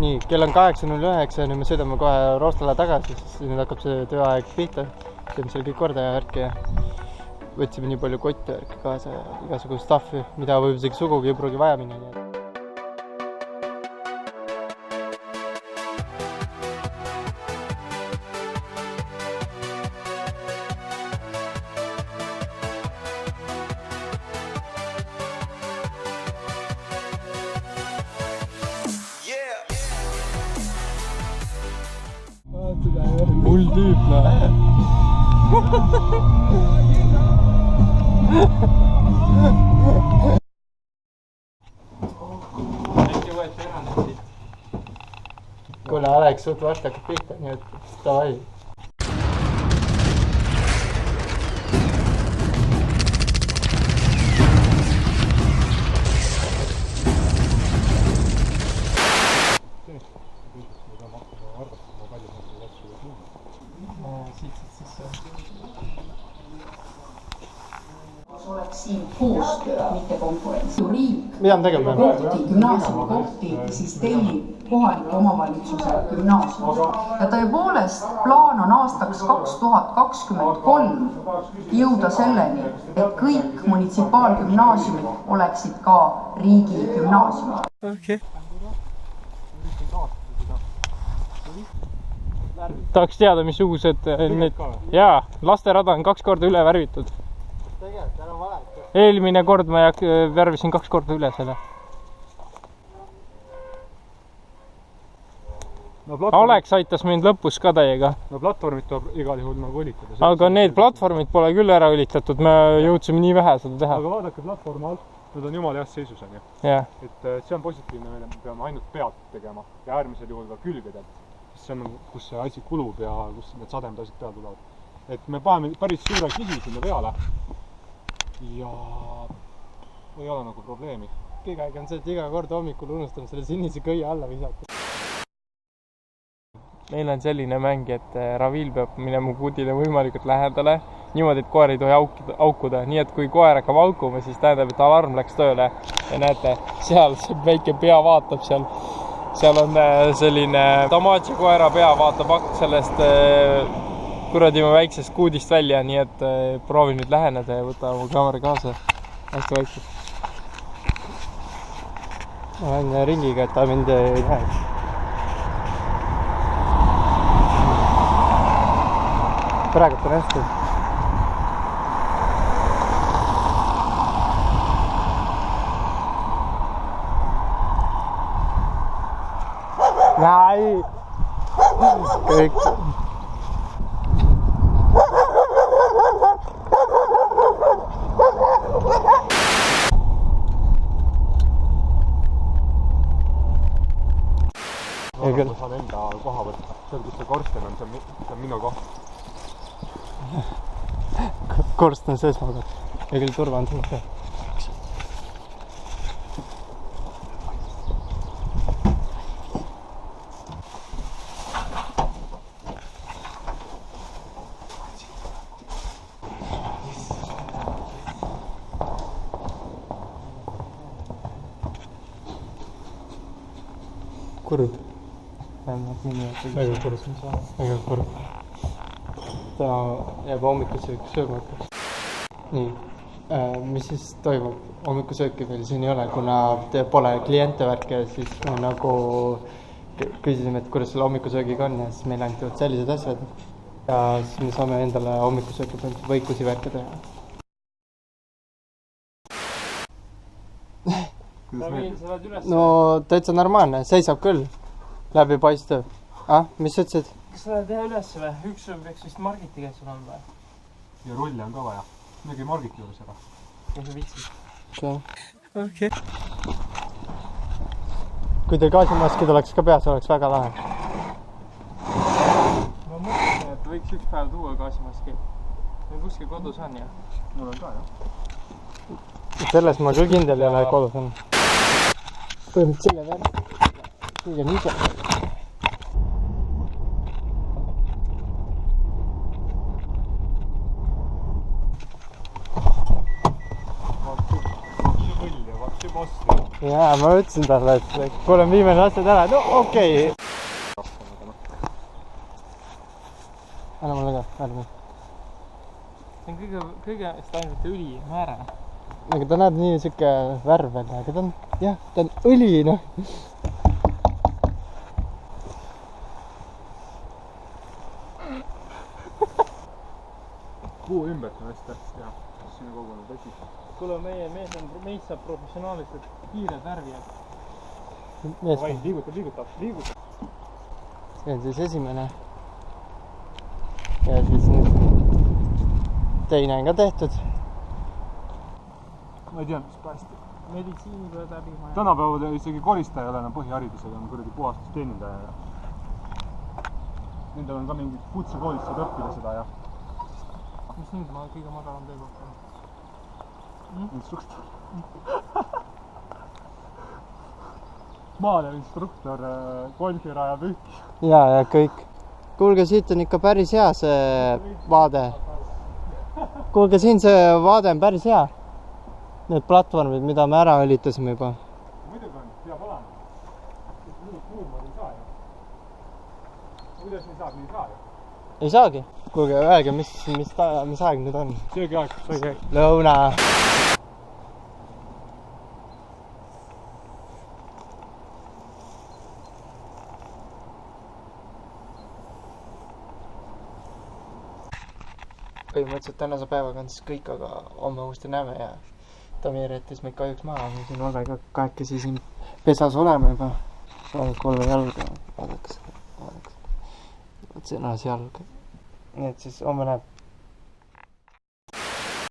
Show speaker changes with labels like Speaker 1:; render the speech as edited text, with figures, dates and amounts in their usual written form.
Speaker 1: Nii, kell on 8.09 ja nüüd me sõidame kohe Roostale tagasi, siis nüüd hakkab see tööaeg pihta. Teeme seal kõik korda ja värki ja võtsime nii palju kotte värki kaasa ja igasugust staffi, mida võib isegi sugugi ei pruugi vaja minna. Hull tüüp, Kuule, Alex, suht varsti hakkab pihta, nii et davai.
Speaker 2: Oleks siin koostöö, mitte konkurents. Riik
Speaker 1: kohti,
Speaker 2: gümnaasiumikohti, siis tellib kohaliku omavalitsuse gümnaasiumid. Ja tõepoolest plaan on aastaks 2023 jõuda selleni, et kõik munitsipaalgümnaasiumid oleksid ka riigi gümnaasiumid.
Speaker 1: Okay. Tahaks teada, missugused need... Jaa, lasterada on 2 korda üle värvitud. Tegelikult, ära valeta. Eelmine kord ma värvisin 2 korda üle selle. Alex aitas mind lõpus ka täiega.
Speaker 3: No platvormid tuleb igal juhul nagu õlitada.
Speaker 1: Aga need platvormid pole küll ära õlitatud, me jõudsime nii vähe seda teha.
Speaker 3: Aga vaadake platvorm alt, need on jumala heas seisus. Et see on positiivne, me peame ainult pealt tegema ja äärmisel juhul ka külgedelt. See on, kus see asi kulub ja kus need sademed asjad peale tulevad. Et me paneme päris suure kihi sinna peale ja ei ole nagu probleemi.
Speaker 1: Kõige aeg on see, et iga kord hommikul unustame selle sinise kõie alla visata. Meil on selline mäng, et Ravil peab minema kudile võimalikult lähedale, niimoodi, et koer ei tohi aukuda. Nii et kui koer hakkab aukuma, siis tähendab, et alarm läks tööle. Ja näete, seal see väike pea vaatab seal. Seal on selline Tamatši koera pea vaatab sellest kuradi mu väiksest kuudist välja, nii et proovin nüüd läheneda ja võtta mu kaamera kaasa. Hästi vaikselt. Ma lähen ringiga, et ta mind ei läheks. Praegult on hästi. Näi! Kõik.
Speaker 3: Ma saan enda koha võtta. Seal, kus see korsten on, see on minu koht.
Speaker 1: Korsten sees magad. Ja küll turva on suht. Kurb. Väga kurb. Väga kurb. Ta jääb hommikusöök sööma hakkaks. Nii, mis siis toimub? Hommikusööki meil siin ei ole, kuna pole kliente värke, siis me nagu küsisime, et kuidas selle hommikusöögiga on ja siis meil ainult sellised asjad. Ja siis me saame endale hommikusööki võikusi värke teha. No täitsa normaalne, seisab küll. Läbi paistev. Mis sa ütlesid?
Speaker 4: Kas sa teha üles või? Üks peaks vist Margiti käes olema või?
Speaker 3: Ja rulle on ka vaja. Midagi Margiti juures ära.
Speaker 4: Kui sa vitsid.
Speaker 1: Okay. Kui teil gaasimaskid oleks ka peas, oleks väga lahe.
Speaker 4: Ma mõtlen, et võiks üks päev tuua gaasimaski. Meil kuskil kodus on ja?
Speaker 3: Mul on ka, jah.
Speaker 1: Selles ma küll kindel ei ole kodus on. Põhimõtteliselt selle värk. Kõige on ise.
Speaker 3: Vaatsi võll ja vaatsi mossi.
Speaker 1: jaa, ma ütlesin talle, et kuule, viime need asjad ära. No okei. Anna mulle ka, värvi. See on kõige ainult õli määra. Aga ta näeb nii siuke värv välja, aga ta on, jah, ta on õli, noh.
Speaker 3: Puu ümbert on hästi tähtsast teha, siis sinna kogunud vesi.
Speaker 4: Kuule, meist saab professionaalselt kiired värvijad.
Speaker 3: Liigutab.
Speaker 1: See on siis esimene. Ja siis nüüd teine on ka tehtud.
Speaker 3: Ma ei tea, mis päästi.
Speaker 4: Meditsiini pead läbi maja.
Speaker 3: Tänapäeval isegi koristaja ei ole enam põhiharidusega, on kuradi puhastusteenindaja. Nendel on ka mingid kutsekoolid, saad õppida seda ja...
Speaker 4: Mis nüüd ma kõige madalam töökoht on?
Speaker 3: Instruktor. Maalev instruktor, golfi rajab ühti.
Speaker 1: Ja kõik. Kuulge, siit on ikka päris hea see vaade. Kuulge, siin see vaade on päris hea. Need platvormid, mida me ära õlitasime juba.
Speaker 3: Muidugi on, peab olema. Muud ma ei saa ju. Kuidas nii saab, nii ei saa ju.
Speaker 1: Ei saagi. Kuulge, öelge, mis aeg nüüd on?
Speaker 3: Söögiaeg.
Speaker 1: Lõuna. Põhimõtteliselt tänase päevaga on siis kõik, aga homme uuesti näeme ja Tamir jättis meid kahjuks maha. Me siin Ollega kahekesi siin pesas oleme juba. Saanud 3 jalga. Vaadaks. Vot see on jalg. Nii et siis homme näeb